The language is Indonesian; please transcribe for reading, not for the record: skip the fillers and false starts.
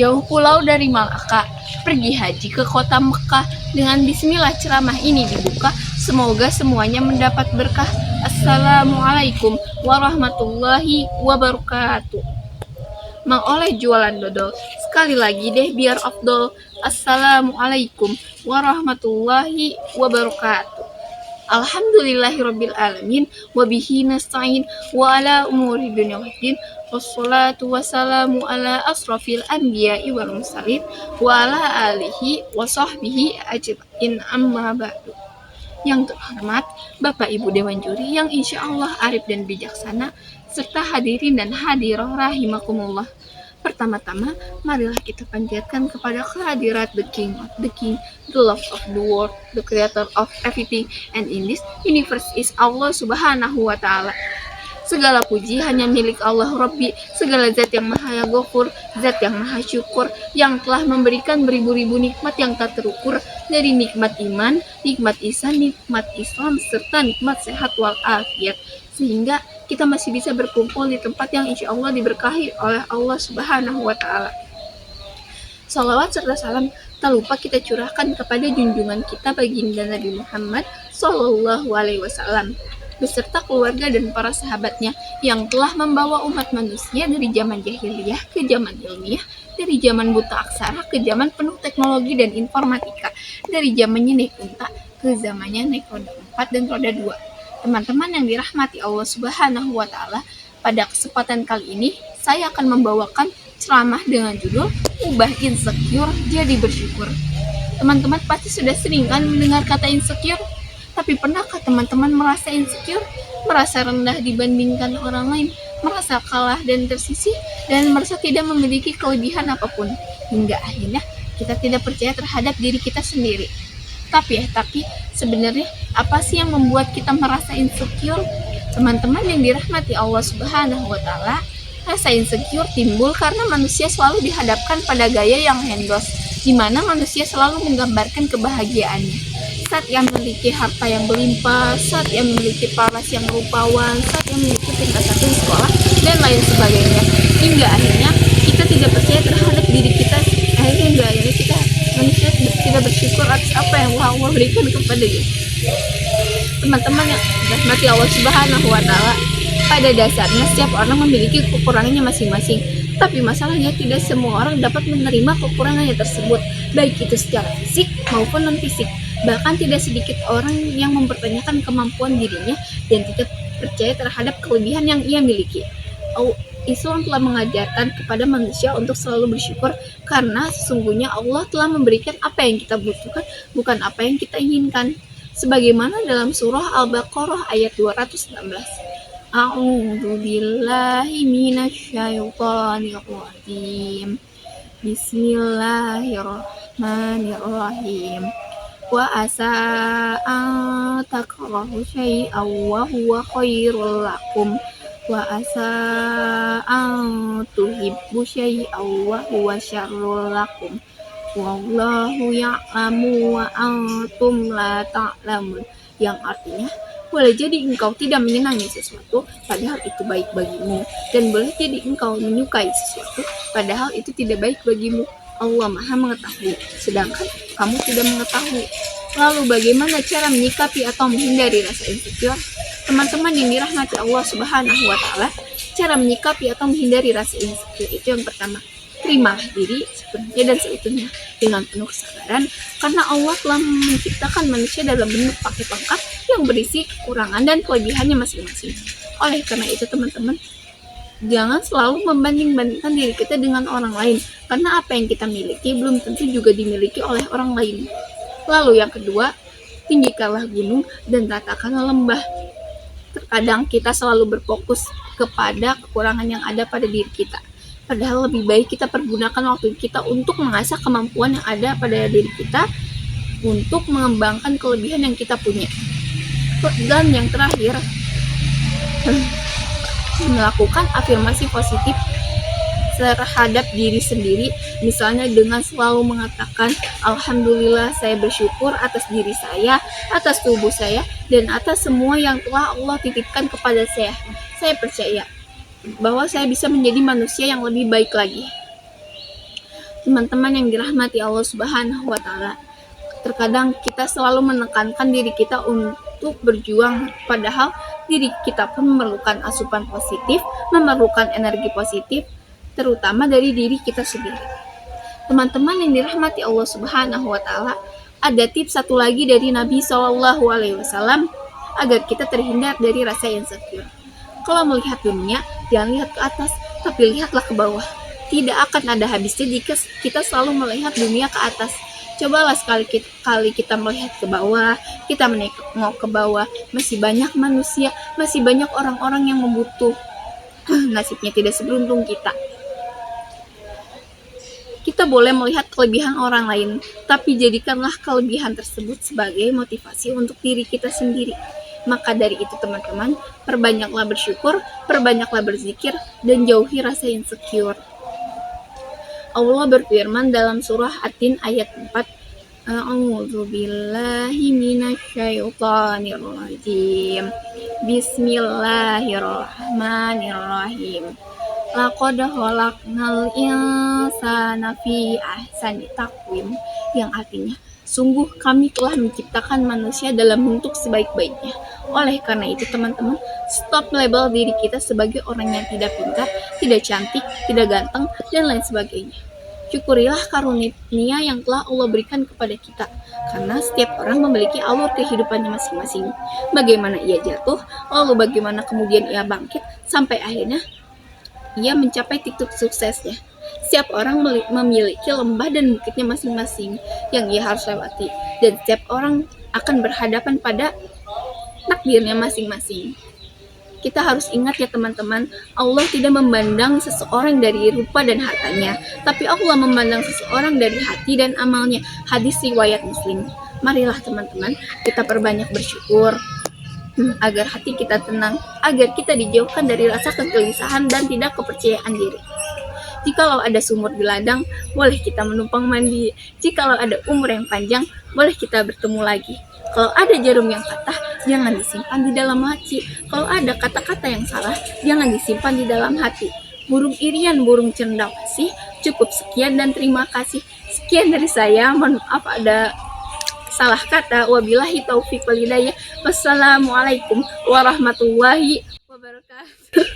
jauh pulau dari Malaka, pergi haji ke kota Mekah. Dengan bismillah ceramah ini dibuka, semoga semuanya mendapat berkah. Assalamualaikum warahmatullahi wabarakatuh. Mang Oleh jualan dodol, sekali lagi deh biar afdol. Assalamualaikum warahmatullahi wabarakatuh. Alhamdulillahirabbil alamin wa bihi nasta'in wa ala umuri dunya waddin. Wassalatu wassalamu ala asrafil anbiya'i wal mursalin wa ala alihi wa sahbihi ajmain, amma ba'du. Yang terhormat Bapak Ibu Dewan Juri yang insya Allah arif dan bijaksana, serta hadirin dan hadirah rahimakumullah. Pertama-tama, marilah kita panjatkan kepada kehadirat the King of the King, the Lord of the world, the Creator of everything, and in this universe is Allah Subhanahu wa Ta'ala. Segala puji hanya milik Allah Rabbi, segala zat yang maha ghafur, zat yang maha syukur, yang telah memberikan beribu-ribu nikmat yang tak terukur, dari nikmat iman, nikmat ihsan, nikmat Islam, serta nikmat sehat walafiat, sehingga kita masih bisa berkumpul di tempat yang insya Allah diberkahi oleh Allah Subhanahu wa Ta'ala. Salawat serta salam tak lupa kita curahkan kepada junjungan kita baginda Nabi Muhammad Sallallahu Alaihi Wasallam beserta keluarga dan para sahabatnya yang telah membawa umat manusia dari zaman jahiliyah ke zaman ilmiah, dari zaman buta aksara ke zaman penuh teknologi dan informatika, dari zamannya naik unta ke zamannya naik roda 4 dan roda 2. Teman-teman yang dirahmati Allah Subhanahu wa Ta'ala, pada kesempatan kali ini saya akan membawakan ceramah dengan judul Ubah Insecure Jadi Bersyukur. Teman-teman pasti sudah sering kan mendengar kata insecure? Tapi pernahkah teman-teman merasa insecure? Merasa rendah dibandingkan orang lain? Merasa kalah dan tersisih? Dan merasa tidak memiliki kelebihan apapun? Hingga akhirnya kita tidak percaya terhadap diri kita sendiri. Tapi sebenarnya apa sih yang membuat kita merasa insecure? Teman-teman yang dirahmati Allah Subhanahu wa Ta'ala, rasa insecure timbul karena manusia selalu dihadapkan pada gaya yang handos, di mana manusia selalu menggambarkan kebahagiaannya saat ia memiliki harta yang berlimpah, saat ia memiliki paras yang rupawan, saat ia memiliki tingkat satu di sekolah, dan lain sebagainya. Hingga akhirnya kita tidak percaya terhadap diri kita. Hingga akhirnya kita manusia tidak bersyukur atas apa yang Allah berikan kepada dia. Teman-teman yang dirahmati Allah Subhanahu wa Ta'ala, pada dasarnya setiap orang memiliki kekurangannya masing-masing. Tapi masalahnya tidak semua orang dapat menerima kekurangannya tersebut, baik itu secara fisik maupun non-fisik. Bahkan tidak sedikit orang yang mempertanyakan kemampuan dirinya dan tidak percaya terhadap kelebihan yang ia miliki. Islam telah mengajarkan kepada manusia untuk selalu bersyukur karena sesungguhnya Allah telah memberikan apa yang kita butuhkan, bukan apa yang kita inginkan. Sebagaimana dalam surah Al-Baqarah ayat 216. A'udzu billahi minasyaitonir rajim. Bismillahirrahmanirrahim. Wa asa an takrahu syai'an wa huwa khairul lakum. Wa asa an tuhibbu syai'an wa huwa syarrul lakum. Wallahu ya'lamu wa antum la ta'lamun. Yang artinya, boleh jadi engkau tidak menyenangi sesuatu padahal itu baik bagimu, dan boleh jadi engkau menyukai sesuatu padahal itu tidak baik bagimu. Allah Maha mengetahui, sedangkan kamu tidak mengetahui. Lalu bagaimana cara menyikapi atau menghindari rasa insecure? Teman-teman yang dirahmati Allah Subhanahu wa Ta'ala, cara menyikapi atau menghindari rasa insecure itu yang pertama, terimalah diri sepenuhnya dan seutuhnya dengan penuh kesabaran, karena Allah telah menciptakan manusia dalam bentuk paket lengkap yang berisi kekurangan dan kelebihannya masing-masing. Oleh karena itu teman-teman, jangan selalu membanding-bandingkan diri kita dengan orang lain, karena apa yang kita miliki belum tentu juga dimiliki oleh orang lain. Lalu yang kedua, tinggikanlah gunung dan ratakanlah lembah. Terkadang kita selalu berfokus kepada kekurangan yang ada pada diri kita, padahal lebih baik kita pergunakan waktu kita untuk mengasah kemampuan yang ada pada diri kita, untuk mengembangkan kelebihan yang kita punya. Dan yang terakhir, melakukan afirmasi positif terhadap diri sendiri, misalnya dengan selalu mengatakan alhamdulillah, saya bersyukur atas diri saya, atas tubuh saya, dan atas semua yang telah Allah titipkan kepada saya. Saya percaya bahwa saya bisa menjadi manusia yang lebih baik lagi. Teman-teman yang dirahmati Allah Subhanahu wa Ta'ala, terkadang kita selalu menekankan diri kita untuk berjuang, padahal diri kita pun memerlukan asupan positif, memerlukan energi positif, terutama dari diri kita sendiri. Teman-teman yang dirahmati Allah Subhanahu wa Ta'ala, ada tips satu lagi dari Nabi Shallallahu Alaihi Wasallam agar kita terhindar dari rasa insecure. Kalau melihat dunia, jangan lihat ke atas, tapi lihatlah ke bawah. Tidak akan ada habisnya jika kita selalu melihat dunia ke atas. Cobalah sekali-kali kita melihat ke bawah, kita menengok ke bawah, masih banyak manusia, masih banyak orang-orang yang membutuh. Nasibnya tidak seberuntung kita. Kita boleh melihat kelebihan orang lain, tapi jadikanlah kelebihan tersebut sebagai motivasi untuk diri kita sendiri. Maka dari itu teman-teman, perbanyaklah bersyukur, perbanyaklah berzikir, dan jauhi rasa insecure. Allah berfirman dalam surah At-Tin ayat 4, A'udzu billahi minasyaitonir rajim. Bismillahirrahmanirrahim. Laqad khalaqnal insana fi ahsani taqwim, yang artinya sungguh kami telah menciptakan manusia dalam bentuk sebaik-baiknya. Oleh karena itu teman-teman, stop label diri kita sebagai orang yang tidak pintar, tidak cantik, tidak ganteng, dan lain sebagainya. Syukurilah karunia yang telah Allah berikan kepada kita, karena setiap orang memiliki alur kehidupannya masing-masing. Bagaimana ia jatuh, lalu bagaimana kemudian ia bangkit, sampai akhirnya ia mencapai titik suksesnya. Setiap orang memiliki lembah dan bukitnya masing-masing yang ia harus lewati, dan setiap orang akan berhadapan pada takdirnya masing-masing. Kita harus ingat ya teman-teman, Allah tidak memandang seseorang dari rupa dan hartanya, tapi Allah memandang seseorang dari hati dan amalnya. Hadis riwayat Muslim. Marilah teman-teman, kita perbanyak bersyukur agar hati kita tenang, agar kita dijauhkan dari rasa kegelisahan dan tidak kepercayaan diri. Jikalau ada sumur di ladang, boleh kita menumpang mandi. Jikalau ada umur yang panjang, boleh kita bertemu lagi. Kalau ada jarum yang patah, jangan disimpan di dalam hati. Kalau ada kata-kata yang salah, jangan disimpan di dalam hati. Burung irian, burung cendawasih. Cukup sekian dan terima kasih. Sekian dari saya, mohon maaf ada salah kata. Wabillahi taufiq wal hidayah. Wassalamualaikum warahmatullahi wabarakatuh.